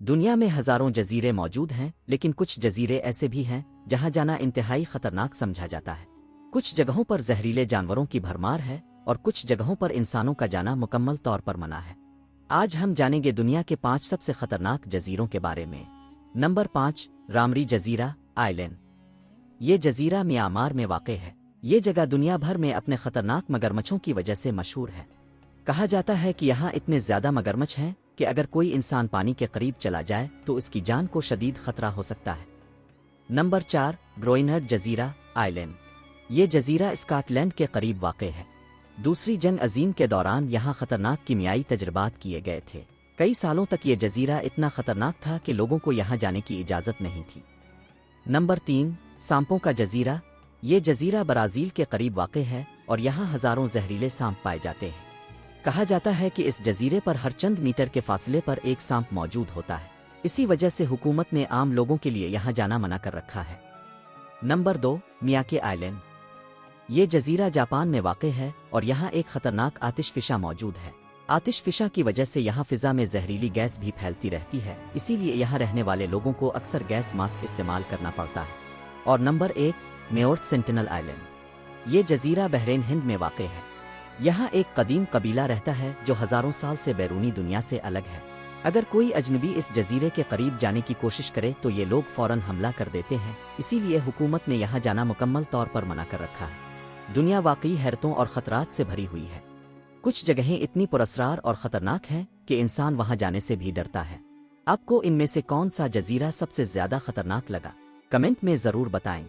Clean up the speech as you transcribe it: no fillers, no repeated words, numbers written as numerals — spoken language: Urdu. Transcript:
دنیا میں ہزاروں جزیرے موجود ہیں، لیکن کچھ جزیرے ایسے بھی ہیں جہاں جانا انتہائی خطرناک سمجھا جاتا ہے۔ کچھ جگہوں پر زہریلے جانوروں کی بھرمار ہے اور کچھ جگہوں پر انسانوں کا جانا مکمل طور پر منع ہے۔ آج ہم جانیں گے دنیا کے 5 سب سے خطرناک جزیروں کے بارے میں۔ نمبر 5، رامری جزیرہ آئلینڈ۔ یہ جزیرہ میانمار میں واقع ہے۔ یہ جگہ دنیا بھر میں اپنے خطرناک مگرمچھوں کی وجہ سے مشہور ہے۔ کہا جاتا ہے کہ یہاں اتنے زیادہ مگرمچھ ہیں کہ اگر کوئی انسان پانی کے قریب چلا جائے تو اس کی جان کو شدید خطرہ ہو سکتا ہے۔ نمبر 4، گروئنہرڈ جزیرہ آئلینڈ۔ یہ جزیرہ اسکاٹ لینڈ کے قریب واقع ہے۔ دوسری جنگ عظیم کے دوران یہاں خطرناک کیمیائی تجربات کیے گئے تھے۔ کئی سالوں تک یہ جزیرہ اتنا خطرناک تھا کہ لوگوں کو یہاں جانے کی اجازت نہیں تھی۔ نمبر 3، سانپوں کا جزیرہ۔ یہ جزیرہ برازیل کے قریب واقع ہے اور یہاں ہزاروں زہریلے سانپ پائے جاتے ہیں۔ کہا جاتا ہے کہ اس جزیرے پر ہر چند میٹر کے فاصلے پر ایک سانپ موجود ہوتا ہے۔ اسی وجہ سے حکومت نے عام لوگوں کے لیے یہاں جانا منع کر رکھا ہے۔ Number 2، Miyake island. یہ جزیرہ جاپان میں واقع ہے اور یہاں ایک خطرناک آتش فشاں موجود ہے۔ آتش فشاں کی وجہ سے یہاں فضا میں زہریلی گیس بھی پھیلتی رہتی ہے، اسی لیے یہاں رہنے والے لوگوں کو اکثر گیس ماسک استعمال کرنا پڑتا ہے۔ اور نمبر 1، نیورتھ سینٹینل آئلینڈ۔ یہ جزیرہ بحرین ہند میں واقع ہے۔ یہاں ایک قدیم قبیلہ رہتا ہے جو ہزاروں سال سے بیرونی دنیا سے الگ ہے۔ اگر کوئی اجنبی اس جزیرے کے قریب جانے کی کوشش کرے تو یہ لوگ فوراً حملہ کر دیتے ہیں، اسی لیے حکومت نے یہاں جانا مکمل طور پر منع کر رکھا ہے۔ دنیا واقعی حیرتوں اور خطرات سے بھری ہوئی ہے۔ کچھ جگہیں اتنی پراسرار اور خطرناک ہیں کہ انسان وہاں جانے سے بھی ڈرتا ہے۔ آپ کو ان میں سے کون سا جزیرہ سب سے زیادہ خطرناک لگا؟ کمنٹ میں ضرور بتائیں۔